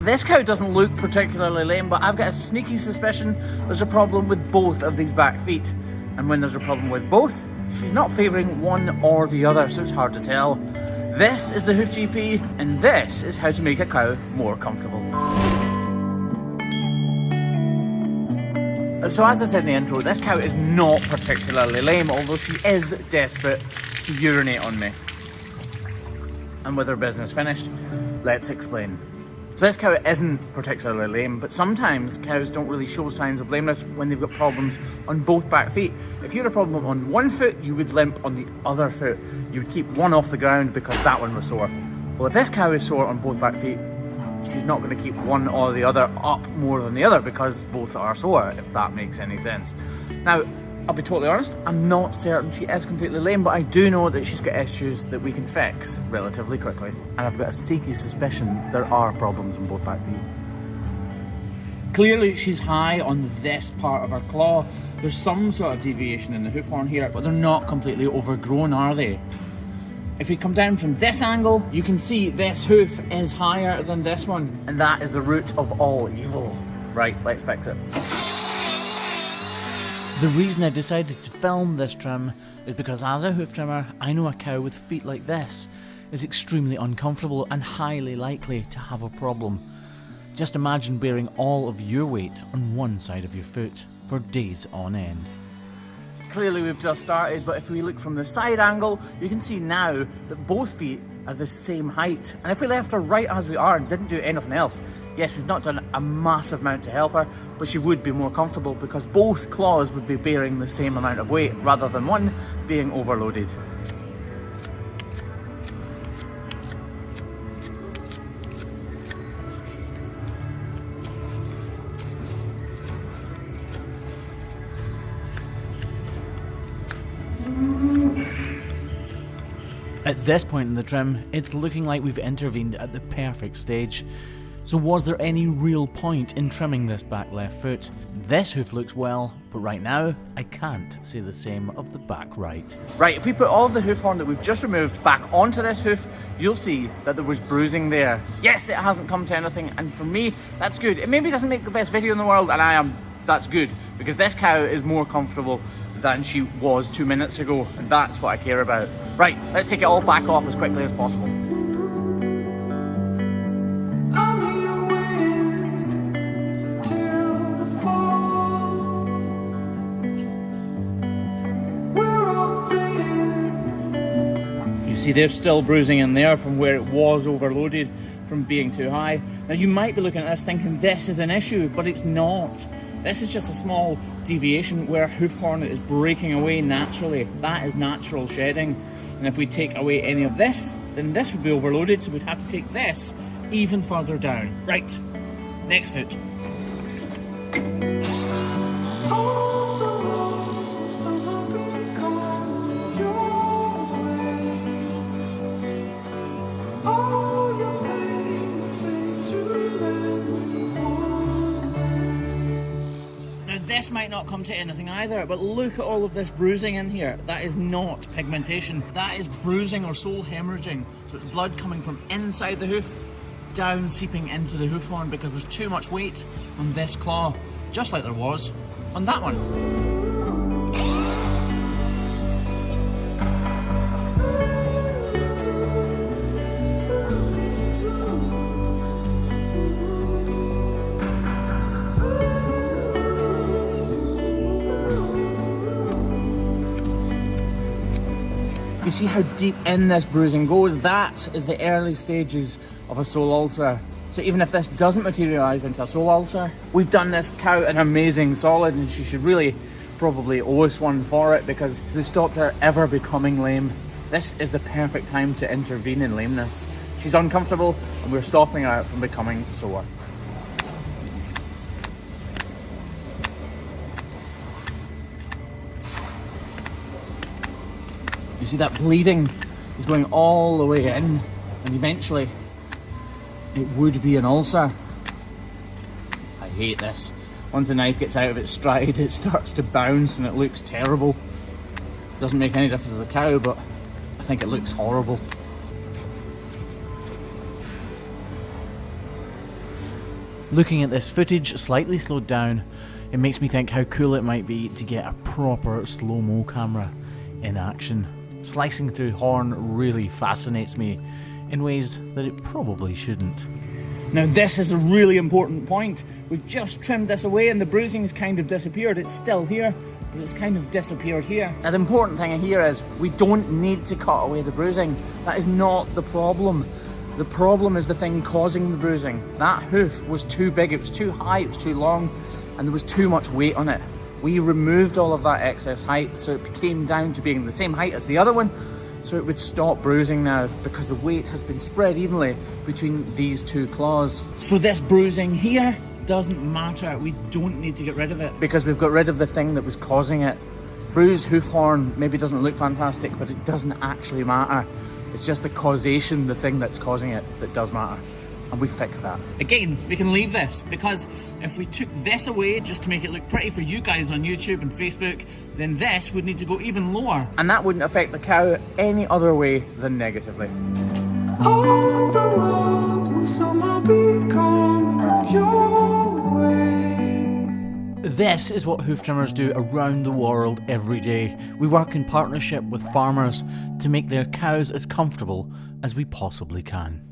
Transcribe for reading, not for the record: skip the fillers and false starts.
This cow doesn't look particularly lame, but I've got a sneaky suspicion there's a problem with both of these back feet. And when there's a problem with both, she's not favouring one or the other, so it's hard to tell. This is the Hoof GP, and this is how to make a cow more comfortable. So as I said in the intro, this cow is not particularly lame, although she is desperate to urinate on me. And with her business finished, let's explain. So this cow isn't particularly lame, but sometimes cows don't really show signs of lameness when they've got problems on both back feet. If you had a problem on one foot, you would limp on the other foot. You would keep one off the ground because that one was sore. Well, if this cow is sore on both back feet, she's not going to keep one or the other up more than the other because both are sore, if that makes any sense. Now, I'll be totally honest, I'm not certain she is completely lame, but I do know that she's got issues that we can fix relatively quickly. And I've got a sneaky suspicion there are problems on both back feet. Clearly she's high on this part of her claw. There's some sort of deviation in the hoof horn here, but they're not completely overgrown, are they? If we come down from this angle, you can see this hoof is higher than this one, and that is the root of all evil. Right, let's fix it. The reason I decided to film this trim is because as a hoof trimmer, I know a cow with feet like this is extremely uncomfortable and highly likely to have a problem. Just imagine bearing all of your weight on one side of your foot for days on end. Clearly we've just started, but if we look from the side angle, you can see now that both feet are the same height. And if we left her right as we are and didn't do anything else, yes, we've not done a massive amount to help her, but she would be more comfortable because both claws would be bearing the same amount of weight rather than one being overloaded. At this point in the trim, it's looking like we've intervened at the perfect stage. So was there any real point in trimming this back left foot? This hoof looks well, but right now, I can't say the same of the back right. Right, if we put all of the hoof horn that we've just removed back onto this hoof, you'll see that there was bruising there. Yes, it hasn't come to anything, and for me, that's good. It maybe doesn't make the best video in the world, and that's good, because this cow is more comfortable than she was 2 minutes ago, and that's what I care about. Right, let's take it all back off as quickly as possible. You see there's still bruising in there from where it was overloaded from being too high. Now you might be looking at this thinking this is an issue, but it's not. This is just a small deviation where hoof horn is breaking away naturally. That is natural shedding. And if we take away any of this, then this would be overloaded, so we'd have to take this even further down. Right, next foot. This might not come to anything either, but look at all of this bruising in here. That is not pigmentation. That is bruising or sole hemorrhaging. So it's blood coming from inside the hoof, down seeping into the hoof horn because there's too much weight on this claw, just like there was on that one. You see how deep in this bruising goes? That is the early stages of a sole ulcer. So even if this doesn't materialise into a sole ulcer, we've done this cow an amazing solid, and she should really probably owe us one for it because we stopped her ever becoming lame. This is the perfect time to intervene in lameness. She's uncomfortable and we're stopping her from becoming sore. You see that bleeding is going all the way in, and eventually it would be an ulcer. I hate this. Once the knife gets out of its stride, it starts to bounce and it looks terrible. Doesn't make any difference to the cow, but I think it looks horrible. Looking at this footage, slightly slowed down, it makes me think how cool it might be to get a proper slow-mo camera in action. Slicing through horn really fascinates me in ways that it probably shouldn't. Now this is a really important point. We've just trimmed this away and the bruising's kind of disappeared. It's still here, but it's kind of disappeared here. Now the important thing here is we don't need to cut away the bruising. That is not the problem. The problem is the thing causing the bruising. That hoof was too big, it was too high, it was too long, and there was too much weight on it. We removed all of that excess height, so it came down to being the same height as the other one, so it would stop bruising now because the weight has been spread evenly between these two claws. So this bruising here doesn't matter. We don't need to get rid of it because we've got rid of the thing that was causing it. Bruised hoof horn maybe doesn't look fantastic, but it doesn't actually matter. It's just the causation, the thing that's causing it, that does matter. And we fixed that. Again, we can leave this because if we took this away just to make it look pretty for you guys on YouTube and Facebook, then this would need to go even lower. And that wouldn't affect the cow any other way than negatively. All the world will somehow become your way. This is what hoof trimmers do around the world every day. We work in partnership with farmers to make their cows as comfortable as we possibly can.